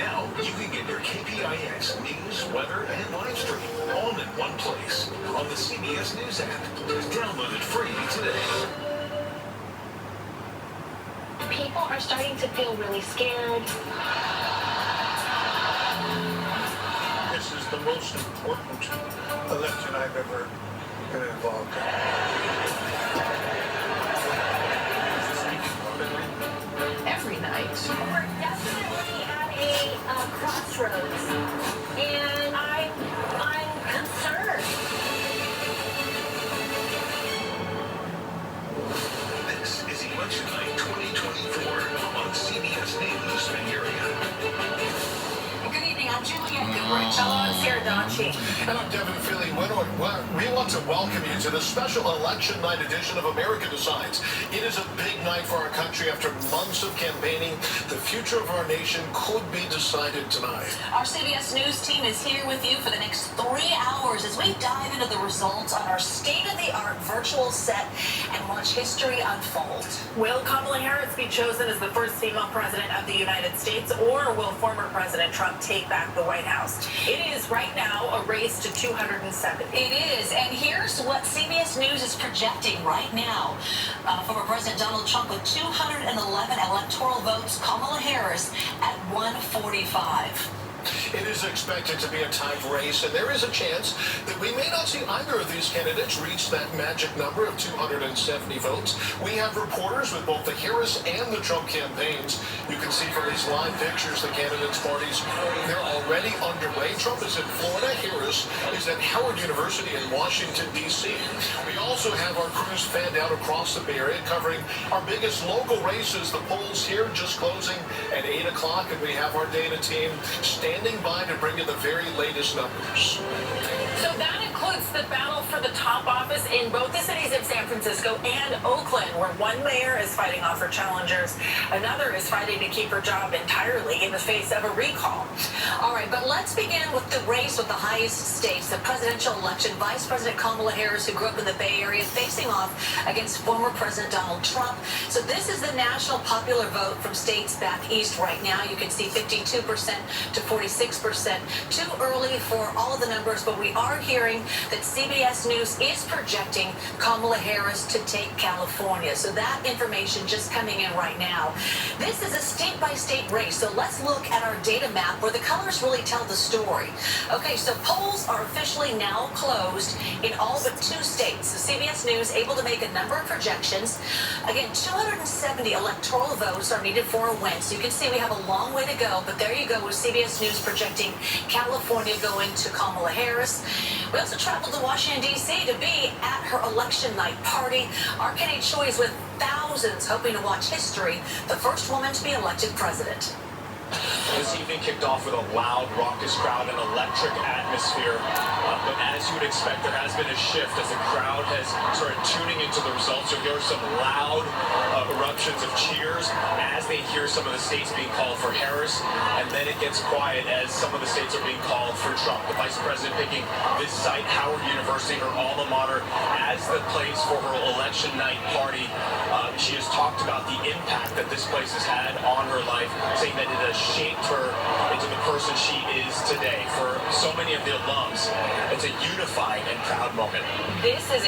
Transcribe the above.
Now, you can get your KPIX news, weather, and live stream all in one place on the CBS News app. Download it free today. People are starting to feel really scared. This is the most important election I've ever been involved in. Every night. We're definitely at a crossroads, and I'm concerned. This is Election Night 2024 on CBS News Bay Area. Good evening, I'm Juliette Goodrich. Hello, I'm Sarah Donchi. And I'm Devin Philly-Winwood. We want to welcome you to the special election night edition of America Decides. It is a big night for our country. After months of campaigning, the future of our nation could be decided tonight. Our CBS News team is here with you for the next 3 hours as we dive into the results on our state-of-the-art virtual set and watch history unfold. Will Kamala Harris be chosen as the first female president of the United States, or will former President Trump take back the White House? It is right now a race to 270. It is, and here's what CBS News is projecting right now. Former President Donald Trump with 211 electoral votes, Kamala Harris at 145. It is expected to be a tight race, and there is a chance that we may not see either of these candidates reach that magic number of 270 votes. We have reporters with both the Harris and the Trump campaigns. You can see from these live pictures the candidates' parties, they're already underway. Trump is in Florida. Harris is at Howard University in Washington, D.C. We also have our crews fanned out across the Bay Area covering our biggest local races. The polls here just closing at 8 o'clock, and we have our data team standing by to bring you the very latest numbers. So that includes the battle for the top office in both the cities of San Francisco and Oakland, where one mayor is fighting off her challengers. Another is fighting to keep her job entirely in the face of a recall. All right, but let's begin with the race with the highest stakes, the presidential election. Vice President Kamala Harris, who grew up in the Bay Area, facing off against former President Donald Trump. So this is the national popular vote from states back east right now. You can see 52% to 46%. Too early for all of the numbers, but we are hearing that CBS News is projecting Kamala Harris to take California. So that information just coming in right now. This is a state-by-state race, so let's look at our data map where the colors really tell the story. Okay, so polls are officially now closed in all but 2 states. So CBS News able to make a number of projections. Again, 270 electoral votes are needed for a win. So you can see we have a long way to go, but there you go with CBS News projecting California going to Kamala Harris. We also traveled to Washington, D.C. to be at her election night party. Arcade Choi is with thousands hoping to watch history, the first woman to be elected president. This evening kicked off with a loud, raucous crowd and electric atmosphere. But as you would expect, there has been a shift as the crowd has started tuning into the results. You'll hear some loud eruptions of cheers as they hear some of the states being called for Harris. And then it gets quiet as some of the states are being called for Trump. The vice president picking this site, Howard University, her alma mater, as the place for her election night party. She has talked about the impact that this place has had on her life, saying that it has shaped her into the person she is today. For so many of the alums, it's a unified and proud moment. This is a